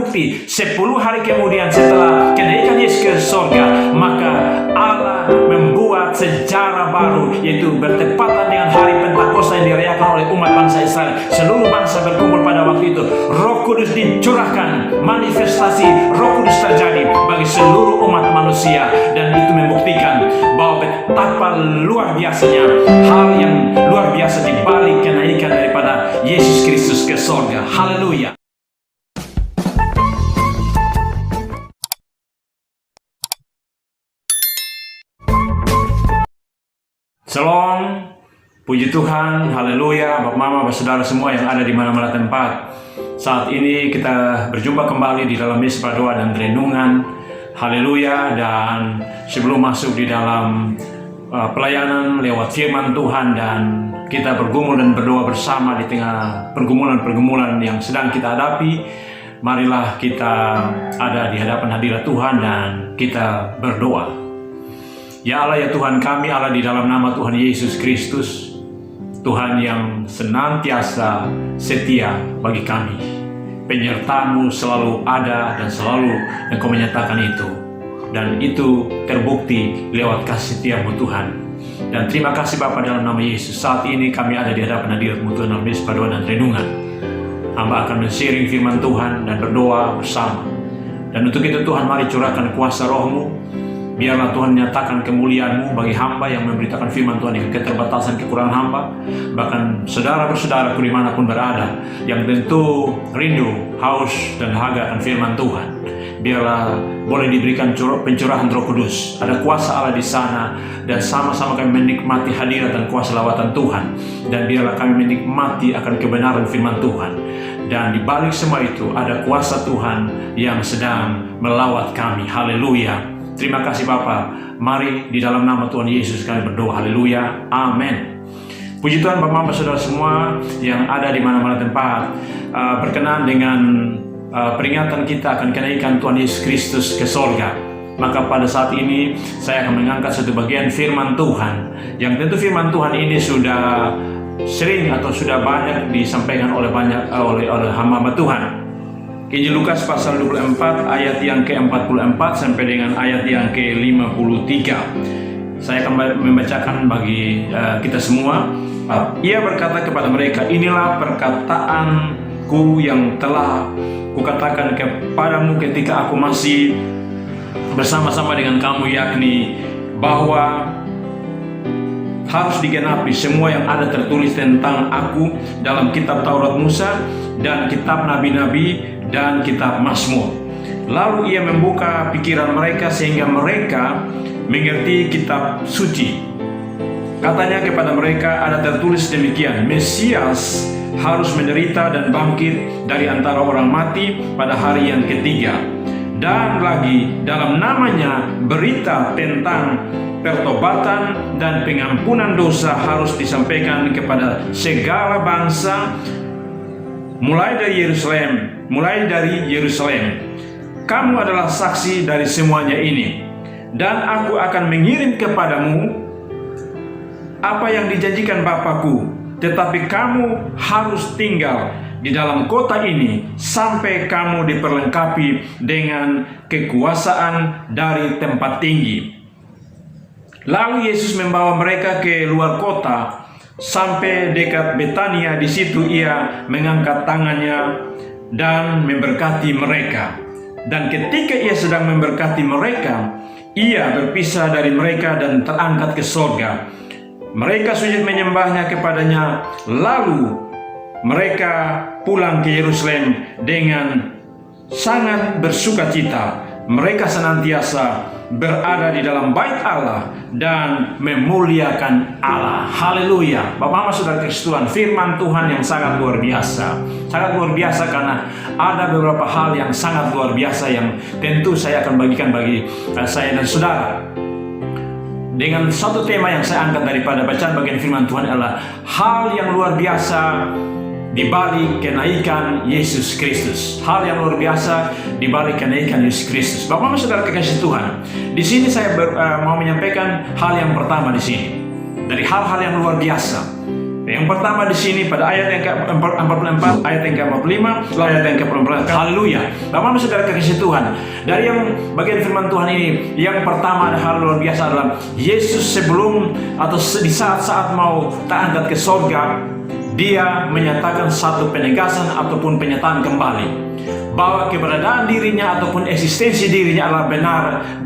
terbukti 10 hari kemudian setelah kenaikan Yesus ke surga, maka Allah membuat sejarah baru, yaitu bertepatan dengan hari Pentakosta yang dirayakan oleh umat bangsa Israel. Seluruh bangsa berkumpul pada waktu itu. Roh Kudus dicurahkan, manifestasi Roh Kudus terjadi bagi seluruh umat manusia, dan itu membuktikan bahwa betapa luar biasanya hal yang luar biasa di balik kenaikan daripada Yesus Kristus ke surga. Haleluya. Shalom, puji Tuhan, haleluya, Bapak Mama, Bapak Saudara semua yang ada di mana-mana tempat. Saat ini kita berjumpa kembali di dalam misa doa dan renungan, haleluya. Dan sebelum masuk di dalam pelayanan lewat firman Tuhan, dan kita bergumul dan berdoa bersama di tengah pergumulan-pergumulan yang sedang kita hadapi, marilah kita ada di hadapan hadirat Tuhan dan kita berdoa. Ya Allah, ya Tuhan kami, Allah di dalam nama Tuhan Yesus Kristus, Tuhan yang senantiasa setia bagi kami. Penyertamu selalu ada dan selalu Engkau menyatakan itu. Dan itu terbukti lewat kasih setiamu Tuhan. Dan terima kasih Bapa dalam nama Yesus. Saat ini kami ada di hadapan hadirat-Mu Tuhan dalam misa doa dan renungan. Hamba akan men-sharing firman Tuhan dan berdoa bersama. Dan untuk itu Tuhan, mari curahkan kuasa Roh-Mu. Biarlah Tuhan nyatakan kemuliaan-Mu bagi hamba yang memberitakan firman Tuhan dengan keterbatasan kekurangan hamba. Bahkan saudara-saudaraku dimanapun berada, yang tentu rindu, haus, dan dahaga akan firman Tuhan. Biarlah boleh diberikan pencurahan Roh Kudus. Ada kuasa Allah di sana, dan sama-sama kami menikmati hadirat dan kuasa lawatan Tuhan. Dan biarlah kami menikmati akan kebenaran firman Tuhan. Dan di balik semua itu ada kuasa Tuhan yang sedang melawat kami. Haleluya. Terima kasih Bapa. Mari di dalam nama Tuhan Yesus kami berdoa. Haleluya. Amin. Puji Tuhan Bapak Bapak Saudara semua yang ada di mana-mana tempat. Berkenan dengan peringatan kita akan kenaikan Tuhan Yesus Kristus ke surga. Maka pada saat ini saya akan mengangkat satu bagian firman Tuhan, yang tentu firman Tuhan ini sudah sering atau sudah banyak disampaikan oleh hamba-hamba Tuhan. Injil Lukas pasal 24 ayat yang ke-44 sampai dengan ayat yang ke-53. Saya akan membacakan bagi kita semua. Ia berkata kepada mereka, inilah perkataanku yang telah kukatakan kepadamu ketika aku masih bersama-sama dengan kamu, yakni bahwa harus digenapi semua yang ada tertulis tentang aku dalam kitab Taurat Musa dan kitab Nabi-Nabi dan kitab Mazmur. Lalu ia membuka pikiran mereka sehingga mereka mengerti kitab suci. Katanya kepada mereka, ada tertulis demikian, Mesias harus menderita dan bangkit dari antara orang mati pada hari yang ketiga. Dan lagi dalam namanya berita tentang pertobatan dan pengampunan dosa harus disampaikan kepada segala bangsa mulai dari Yerusalem. Kamu adalah saksi dari semuanya ini. Dan aku akan mengirim kepadamu apa yang dijanjikan Bapakku, tetapi kamu harus tinggal di dalam kota ini sampai kamu diperlengkapi dengan kekuasaan dari tempat tinggi. Lalu Yesus membawa mereka ke luar kota sampai dekat Betania. Di situ ia mengangkat tangannya dan memberkati mereka. Dan ketika ia sedang memberkati mereka, ia berpisah dari mereka dan terangkat ke surga. Mereka sujud menyembahnya kepadanya. Lalu mereka pulang ke Yerusalem dengan sangat bersukacita. Mereka senantiasa berada di dalam bait Allah dan memuliakan Allah. Haleluya. Bapak Mama Saudara Tuhan, firman Tuhan yang sangat luar biasa. Sangat luar biasa karena ada beberapa hal yang sangat luar biasa yang tentu saya akan bagikan bagi saya dan saudara. Dengan satu tema yang saya angkat daripada bacaan bagian firman Tuhan adalah hal yang luar biasa di balik kenaikan Yesus Kristus. Hal yang luar biasa di balik kenaikan Yesus Kristus. Bapak Bapak Saudara kekasih Tuhan, di sini saya mau menyampaikan hal yang pertama di sini. Dari hal-hal yang luar biasa Yang pertama di sini pada ayat yang ke-44, ayat yang ke-45, ayat yang ke-44. Haleluya. Bapak Saudara kekasih Tuhan, dari yang bagian firman Tuhan ini, yang pertama ada hal luar biasa adalah Yesus sebelum atau di saat-saat mau terangkat ke sorga, dia menyatakan satu penegasan ataupun penyataan kembali bahwa keberadaan dirinya ataupun eksistensi dirinya adalah benar,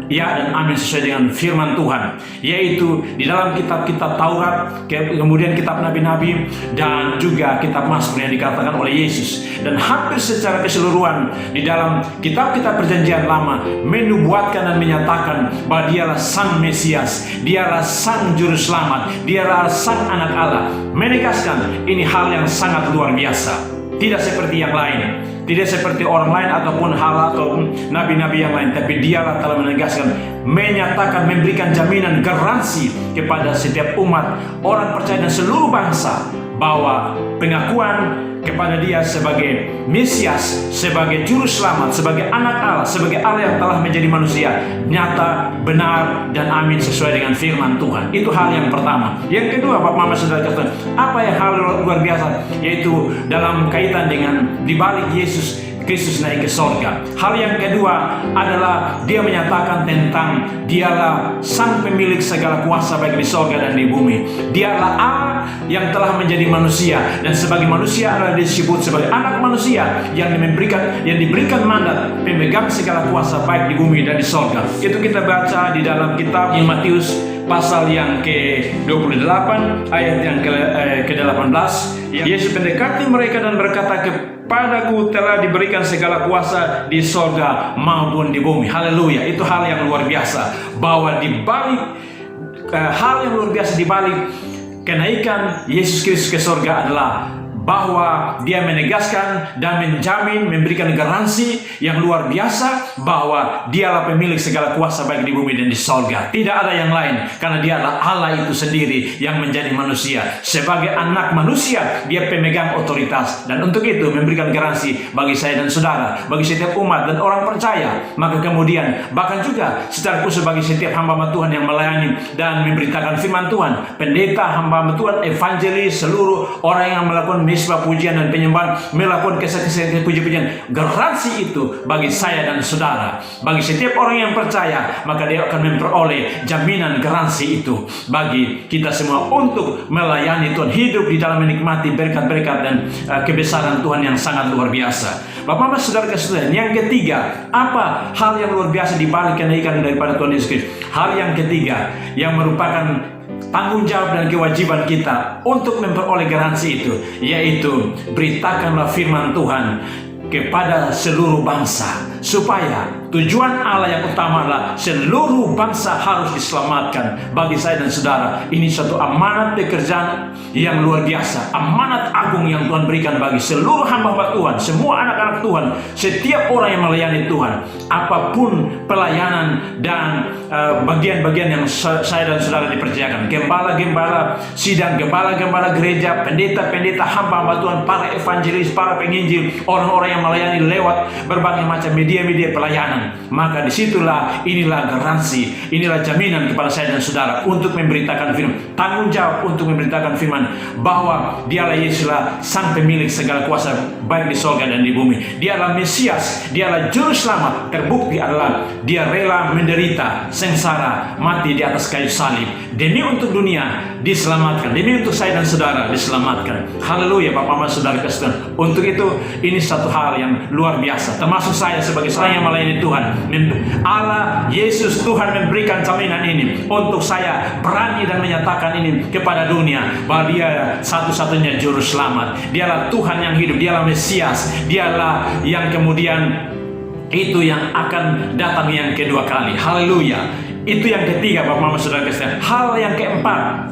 ya dan amin, sesuai dengan firman Tuhan, yaitu di dalam kitab-kitab Taurat, kemudian kitab Nabi-Nabi, dan juga kitab Mazmur yang dikatakan oleh Yesus. Dan hampir secara keseluruhan di dalam kitab-kitab perjanjian lama menubuatkan dan menyatakan bahwa dialah sang Mesias, dialah sang juru selamat, dialah sang anak Allah. Menegaskan ini hal yang sangat luar biasa, tidak seperti yang lain, tidak seperti orang lain ataupun hal atau nabi-nabi yang lain, tapi dialah telah menegaskan, menyatakan, memberikan jaminan garansi kepada setiap umat, orang percaya dan seluruh bangsa bahwa pengakuan kepada dia sebagai Mesias, sebagai juru selamat, sebagai anak Allah, sebagai Allah yang telah menjadi manusia, nyata, benar, dan amin sesuai dengan firman Tuhan. Itu hal yang pertama. Yang kedua, Bapak Mama Saudara katakan, apa yang hal luar biasa, yaitu dalam kaitan dengan dibalik Yesus Kristus naik ke sorga. Hal yang kedua adalah dia menyatakan tentang dialah sang pemilik segala kuasa baik di sorga dan di bumi. Dialah Allah yang telah menjadi manusia, dan sebagai manusia adalah disebut sebagai anak manusia yang diberikan mandat pemegang segala kuasa baik di bumi dan di sorga. Itu kita baca di dalam kitab Matius pasal yang ke-28 ayat yang ke-18. Yesus mendekati mereka dan berkata, kepadaku telah diberikan segala kuasa di sorga maupun di bumi. Haleluya. Itu hal yang luar biasa, bahwa di balik hal yang luar biasa di balik kenaikan Yesus Kristus ke sorga adalah bahwa dia menegaskan dan menjamin, memberikan garansi yang luar biasa bahwa dialah pemilik segala kuasa baik di bumi dan di sorga. Tidak ada yang lain, karena dia adalah Allah itu sendiri yang menjadi manusia. Sebagai anak manusia, dia pemegang otoritas, dan untuk itu memberikan garansi bagi saya dan saudara, bagi setiap umat dan orang percaya. Maka kemudian bahkan juga secara khusus bagi setiap hamba Tuhan yang melayani dan memberitakan firman Tuhan, pendeta, hamba Tuhan, evangelis, seluruh orang yang melakukan misbah, pujian dan penyembahan, melakukan kesaksian, puji-pujian. Garansi itu bagi saya dan saudara, bagi setiap orang yang percaya, maka dia akan memperoleh jaminan garansi itu bagi kita semua untuk melayani Tuhan, hidup di dalam menikmati berkat-berkat dan kebesaran Tuhan yang sangat luar biasa. Bapak-bapak, saudara-saudara, yang ketiga, apa hal yang luar biasa di balik kenaikan daripada Tuhan Yesus Kristus? Hal yang ketiga yang merupakan tanggung jawab dan kewajiban kita untuk memperoleh garansi itu, yaitu beritakanlah firman Tuhan kepada seluruh bangsa, supaya tujuan Allah yang utama adalah seluruh bangsa harus diselamatkan. Bagi saya dan saudara, ini satu amanat pekerjaan yang luar biasa, amanat agung yang Tuhan berikan bagi seluruh hamba Tuhan, semua anak-anak Tuhan, setiap orang yang melayani Tuhan, apapun pelayanan dan bagian-bagian yang saya dan saudara dipercayakan, gembala-gembala sidang, gembala-gembala gereja, pendeta-pendeta, hamba-hamba Tuhan, para evangelis, para penginjil, orang-orang yang melayani lewat berbagai macam media-media pelayanan. Maka disitulah, inilah garansi, inilah jaminan kepada saya dan saudara untuk memberitakan firman, tanggung jawab untuk memberitakan firman bahwa dialah Yesuslah sang pemilik segala kuasa baik di sorga dan di bumi. Dialah Mesias, dialah juru selamat. Terbukti adalah dia rela menderita, sengsara, mati di atas kayu salib demi untuk dunia diselamatkan, demi untuk saya dan saudara diselamatkan. Haleluya, Bapak-Bapak, saudara Kristen. Untuk itu, ini satu hal yang luar biasa, termasuk saya sebagai seorang yang melayani Tuhan. Allah Yesus Tuhan memberikan jaminan ini untuk saya berani dan menyatakan ini kepada dunia, bahwa dia satu-satunya juru selamat, dialah Tuhan yang hidup, dialah Mesias, dialah yang kemudian itu yang akan datang yang kedua kali. Haleluya. Itu yang ketiga, Bapak-Bapak, saudara Kristen. Hal yang keempat,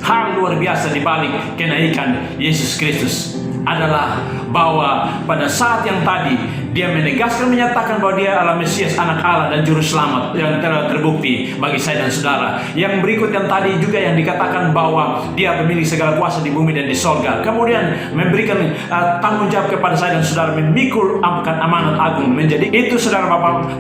hal luar biasa di balik kenaikan Yesus Kristus adalah bahwa pada saat yang tadi dia menegaskan, menyatakan bahwa dia adalah Mesias, anak Allah dan juru selamat yang telah terbukti bagi saya dan saudara. Yang berikut yang tadi juga yang dikatakan bahwa dia pemilik segala kuasa di bumi dan di sorga, kemudian memberikan tanggung jawab kepada saya dan saudara memikul amanat agung menjadi itu, saudara,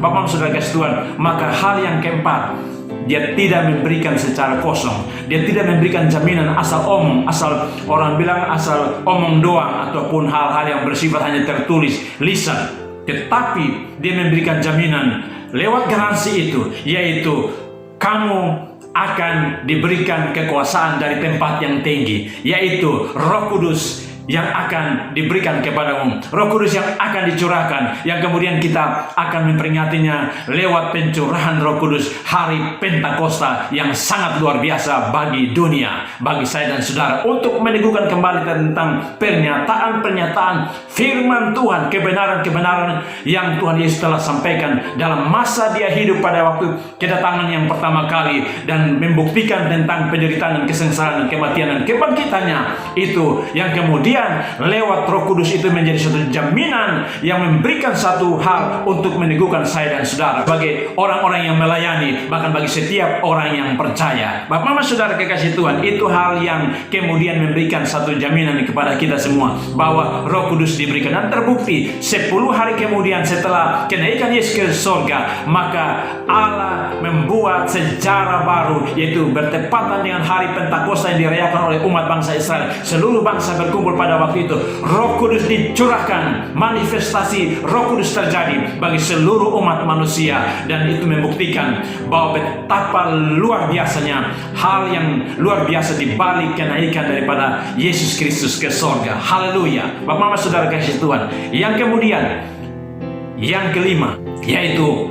bapak saudara kasih Tuhan. Maka hal yang keempat Dia tidak memberikan secara kosong. Dia tidak memberikan jaminan asal omong, asal orang bilang asal omong doang, ataupun hal-hal yang bersifat hanya tertulis, lisan. Tetapi dia memberikan jaminan lewat garansi itu, yaitu kamu akan diberikan kekuasaan dari tempat yang tinggi, yaitu Roh Kudus yang akan diberikan kepadamu, Roh Kudus yang akan dicurahkan, yang kemudian kita akan memperingatinya lewat pencurahan Roh Kudus hari Pentakosta yang sangat luar biasa bagi dunia, bagi saya dan saudara, untuk meneguhkan kembali tentang pernyataan-pernyataan firman Tuhan, kebenaran-kebenaran yang Tuhan Yesus telah sampaikan dalam masa dia hidup pada waktu kedatangan yang pertama kali, dan membuktikan tentang penderitaan dan kesengsaraan dan kematian dan kebangkitannya itu, yang kemudian lewat Roh Kudus itu menjadi suatu jaminan yang memberikan satu hal untuk meneguhkan saya dan saudara sebagai orang-orang yang melayani, bahkan bagi setiap orang yang percaya. Bapak Mama Saudara kekasih Tuhan, itu hal yang kemudian memberikan satu jaminan kepada kita semua bahwa Roh Kudus diberikan. Dan terbukti 10 hari kemudian setelah kenaikan Yesus ke surga, maka Allah membuat sejarah baru, yaitu bertepatan dengan hari Pentakosta yang dirayakan oleh umat bangsa Israel. Seluruh bangsa berkumpul pada waktu itu, Roh Kudus dicurahkan, manifestasi Roh Kudus terjadi bagi seluruh umat manusia, dan itu membuktikan bahwa betapa luar biasanya hal yang luar biasa di balik kenaikan daripada Yesus Kristus ke surga. Haleluya. Bapak Mama Saudara kasih Tuhan, yang kemudian yang kelima, yaitu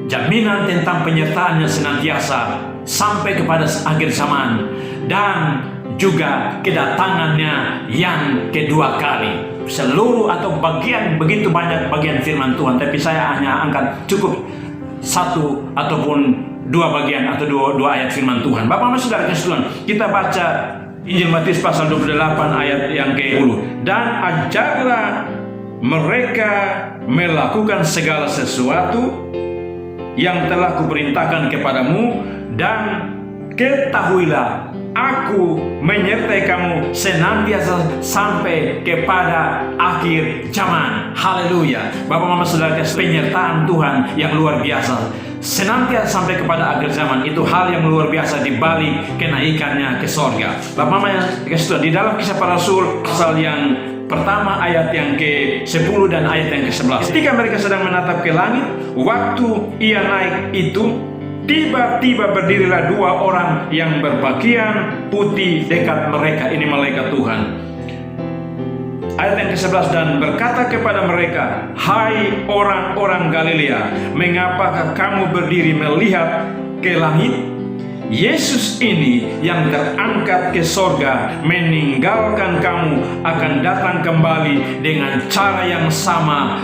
jaminan tentang penyertaannya senantiasa sampai kepada akhir zaman, dan juga kedatangannya yang kedua kali. Seluruh atau bagian, begitu banyak bagian firman Tuhan, tapi saya hanya angkat cukup satu ataupun dua bagian atau dua ayat firman Tuhan. Bapak Mama Saudara kasih Tuhan, kita baca Injil Matius pasal 28 ayat yang ke-10. Dan ajarlah mereka melakukan segala sesuatu yang telah kuperintahkan kepadamu, dan ketahuilah Aku menyertai kamu senantiasa sampai kepada akhir zaman. Haleluya. Bapak Mama Saudara, penyertaan Tuhan yang luar biasa senantiasa sampai kepada akhir zaman, itu hal yang luar biasa di balik kenaikannya ke sorga. Bapak Mama di dalam Kisah Para Rasul pasal yang pertama ayat yang ke-10 dan ayat yang ke-11. Ketika mereka sedang menatap ke langit, waktu ia naik itu, tiba-tiba berdirilah dua orang yang berpakaian putih dekat mereka. Ini malaikat Tuhan. Ayat yang ke-11, dan berkata kepada mereka, hai orang-orang Galilea, mengapakah kamu berdiri melihat ke langit? Yesus ini yang terangkat ke sorga meninggalkan kamu akan datang kembali dengan cara yang sama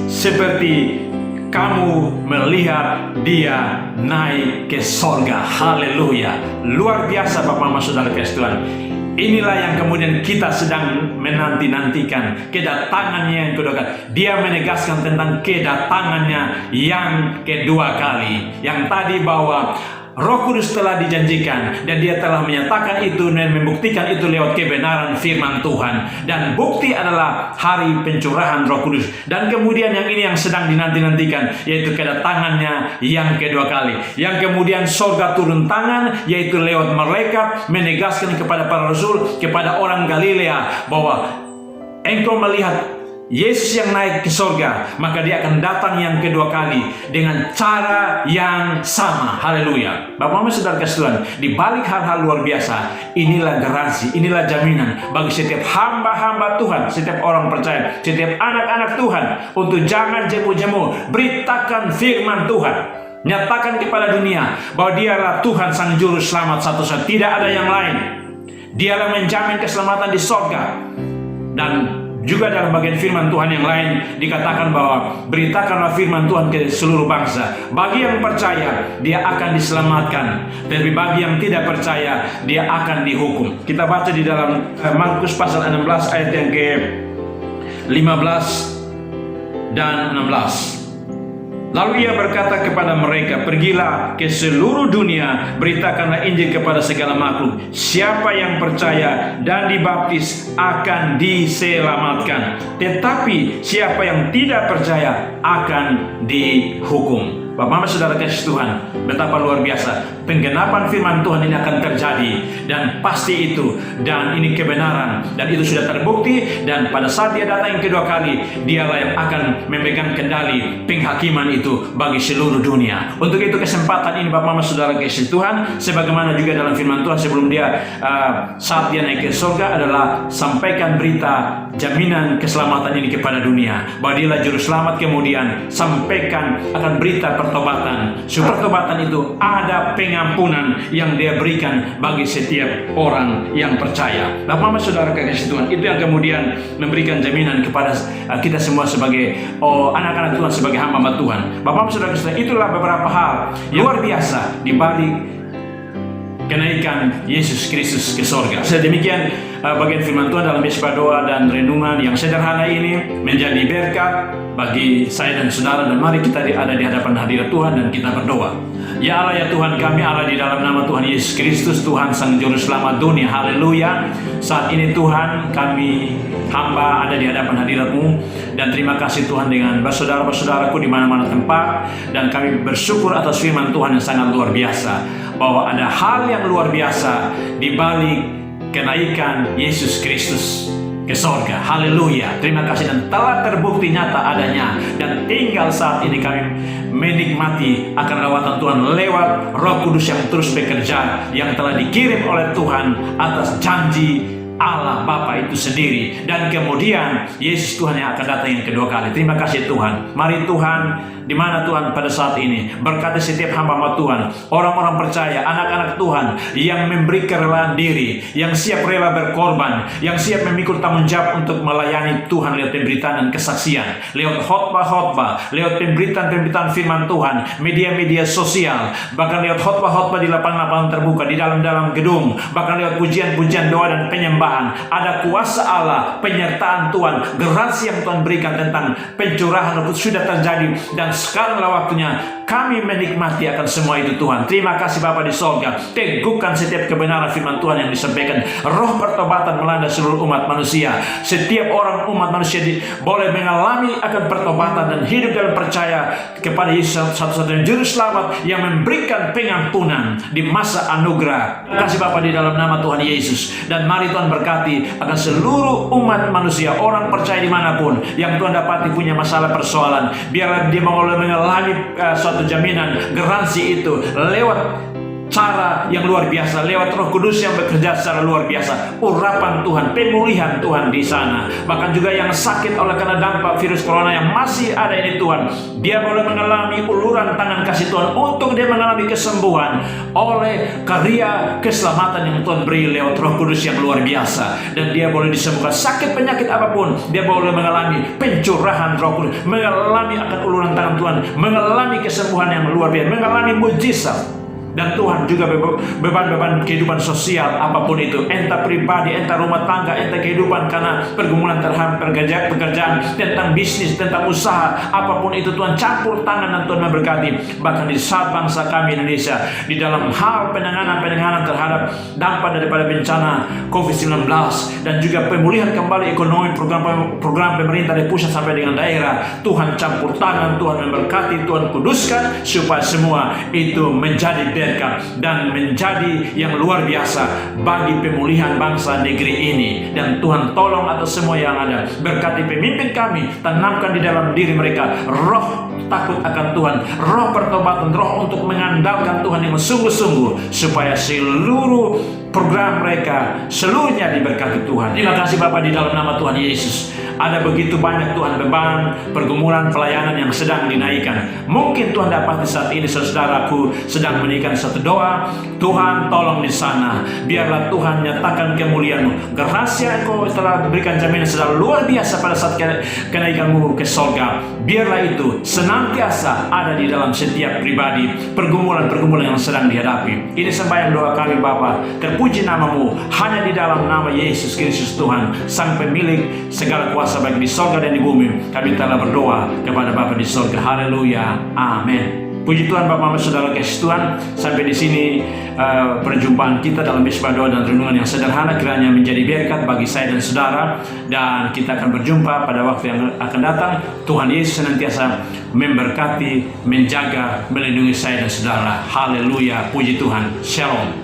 seperti kamu melihat dia naik ke sorga. Haleluya. Luar biasa Bapak Mama Saudara kasih Tuhan. Inilah yang kemudian kita sedang menanti-nantikan, kedatangannya yang kedua kali. Dia menegaskan tentang kedatangannya yang kedua kali. Yang tadi bahwa Roh Kudus telah dijanjikan, dan dia telah menyatakan itu dan membuktikan itu lewat kebenaran firman Tuhan. Dan bukti adalah hari pencurahan Roh Kudus. Dan kemudian yang ini yang sedang dinanti-nantikan, yaitu kedatangannya yang kedua kali. Yang kemudian surga turun tangan, yaitu lewat malaikat menegaskan kepada para rasul, kepada orang Galilea, bahwa engkau melihat Yesus yang naik ke surga, maka dia akan datang yang kedua kali dengan cara yang sama. Haleluya. Bapak Mama Saudara kasih Tuhan, di balik hal-hal luar biasa, inilah garansi, inilah jaminan bagi setiap hamba-hamba Tuhan, setiap orang percaya, setiap anak-anak Tuhan, untuk jangan jemu-jemu, beritakan firman Tuhan. Nyatakan kepada dunia bahwa dialah Tuhan Sang Juru Selamat satu-satunya, tidak ada yang lain. Dialah menjamin keselamatan di surga. Dan juga dalam bagian firman Tuhan yang lain dikatakan bahwa beritakanlah firman Tuhan ke seluruh bangsa. Bagi yang percaya, dia akan diselamatkan. Tapi bagi yang tidak percaya, dia akan dihukum. Kita baca di dalam Markus pasal 16 ayat yang ke-15 dan 16. Lalu ia berkata kepada mereka, pergilah ke seluruh dunia, beritakanlah Injil kepada segala makhluk. Siapa yang percaya dan dibaptis akan diselamatkan, tetapi siapa yang tidak percaya akan dihukum. Bapak Mama Saudara kasih Tuhan, betapa luar biasa penggenapan firman Tuhan ini akan terjadi, dan pasti itu, dan ini kebenaran, dan itu sudah terbukti. Dan pada saat dia datang yang kedua kali, dialah yang akan memegang kendali penghakiman itu bagi seluruh dunia. Untuk itu kesempatan ini Bapak Mama Saudara kasih Tuhan, sebagaimana juga dalam firman Tuhan sebelum dia saat dia naik ke surga adalah sampaikan berita jaminan keselamatan ini kepada dunia, bahwa dialah juru selamat. Kemudian sampaikan akan berita pertobatan. Pertobatan itu ada pengampunan yang dia berikan bagi setiap orang yang percaya. Bapak Mama Saudara kasih Tuhan, itu yang kemudian memberikan jaminan kepada kita semua sebagai anak-anak Tuhan, sebagai hamba Tuhan. Bapak Mama Saudara kasih Tuhan, itulah beberapa hal yang luar biasa di balik kenaikan Yesus Kristus ke sorga. Sedemikian bagian firman Tuhan dalam Mesbah Doa dan Renungan yang sederhana ini menjadi berkat bagi saya dan saudara, dan mari kita ada di hadapan hadirat Tuhan dan kita berdoa. Ya Allah, ya Tuhan kami, Allah, di dalam nama Tuhan Yesus Kristus, Tuhan Sang Juru Selamat dunia, haleluya. Saat ini Tuhan, kami hamba ada di hadapan hadirat-Mu, dan terima kasih Tuhan dengan saudara-saudaraku di mana-mana tempat, dan kami bersyukur atas firman Tuhan yang sangat luar biasa, bahwa ada hal yang luar biasa di balik kenaikan Yesus Kristus ke sorga. Haleluya. Terima kasih, dan telah terbukti nyata adanya, dan tinggal saat ini kami menikmati akan lawatan Tuhan lewat Roh Kudus yang terus bekerja, yang telah dikirim oleh Tuhan atas janji Allah Bapa itu sendiri, dan kemudian Yesus Tuhan yang akan datang yang kedua kali. Terima kasih Tuhan. Mari Tuhan, di mana Tuhan pada saat ini berkati setiap hamba Tuhan, orang-orang percaya, anak-anak Tuhan yang memberi kerelaan diri, yang siap rela berkorban, yang siap memikul tanggung jawab untuk melayani Tuhan lewat pemberitaan dan kesaksian, lewat khotbah-khotbah, lewat pemberitaan firman Tuhan, media-media sosial, bahkan lewat khotbah-khotbah di lapangan-lapangan terbuka, di dalam-dalam gedung, bahkan lewat pujian-pujian, doa dan penyembahan. Ada kuasa Allah, penyertaan Tuhan, garansi yang Tuhan berikan tentang pencurahan Roh Kudus sudah terjadi, dan sekaranglah waktunya kami menikmati akan semua itu Tuhan. Terima kasih Bapa di sorga. Teguhkan setiap kebenaran firman Tuhan yang disampaikan. Roh pertobatan melanda seluruh umat manusia. Setiap orang umat manusia boleh mengalami akan pertobatan dan hidup dalam percaya kepada Yesus satu-satunya juru selamat yang memberikan pengampunan di masa anugerah. Terima kasih Bapa di dalam nama Tuhan Yesus, dan mari Tuhan berkati akan seluruh umat manusia, orang percaya dimanapun yang Tuhan dapati punya masalah persoalan. Biarlah dia mengalami suatu jaminan, garansi itu lewat cara yang luar biasa, lewat Roh Kudus yang bekerja secara luar biasa. Urapan Tuhan, pemulihan Tuhan di sana. Bahkan juga yang sakit oleh karena dampak virus corona yang masih ada ini Tuhan, dia boleh mengalami uluran tangan kasih Tuhan untuk dia mengalami kesembuhan oleh karya keselamatan yang Tuhan beri lewat Roh Kudus yang luar biasa. Dan dia boleh disembuhkan sakit penyakit apapun, dia boleh mengalami pencurahan Roh Kudus, mengalami akan uluran tangan Tuhan, mengalami kesembuhan yang luar biasa, mengalami mujizat. Dan Tuhan juga beban-beban kehidupan sosial apapun itu, entah pribadi, entah rumah tangga, entah kehidupan karena pergumulan terhadap pekerjaan, tentang bisnis, tentang usaha, apapun itu Tuhan campur tangan dan Tuhan memberkati. Bahkan di saat bangsa kami Indonesia di dalam hal penanganan terhadap dampak daripada bencana COVID-19, dan juga pemulihan kembali ekonomi, program pemerintah dari pusat sampai dengan daerah, Tuhan campur tangan, Tuhan memberkati, Tuhan kuduskan supaya semua itu menjadi berkat dan menjadi yang luar biasa bagi pemulihan bangsa negeri ini. Dan Tuhan tolong atas semua yang ada, berkati pemimpin kami, tanamkan di dalam diri mereka roh takut akan Tuhan, roh pertobatan, roh untuk mengandalkan Tuhan yang sungguh-sungguh, supaya seluruh program mereka seluruhnya diberkati Tuhan. Terima kasih Bapa di dalam nama Tuhan Yesus. Ada begitu banyak Tuhan beban, pergumulan, pelayanan yang sedang dinaikkan. Mungkin Tuhan dapat di saat ini saudaraku sedang menaikkan satu doa, Tuhan tolong di sana. Biarlah Tuhan nyatakan kemuliaan-Mu. Rahasia Engkau telah berikan jaminan secara luar biasa pada saat kenaikan-Mu ke sorga. Biarlah itu senantiasa ada di dalam setiap pribadi, pergumulan-pergumulan yang sedang dihadapi. Ini sembahyang doa kami Bapa. Terpuji nama-Mu hanya di dalam nama Yesus Kristus Tuhan, Sang Pemilik segala kuasa baik di sorga dan di bumi. Kami telah berdoa kepada Bapa di sorga. Haleluya. Amin. Puji Tuhan Bapak Mama Saudara kasih Tuhan, sampai di sini perjumpaan kita dalam Misbah Doa dan Renungan yang sederhana kiranya menjadi berkat bagi saya dan saudara, dan kita akan berjumpa pada waktu yang akan datang. Tuhan Yesus senantiasa memberkati, menjaga, melindungi saya dan saudara. Haleluya, puji Tuhan. Shalom.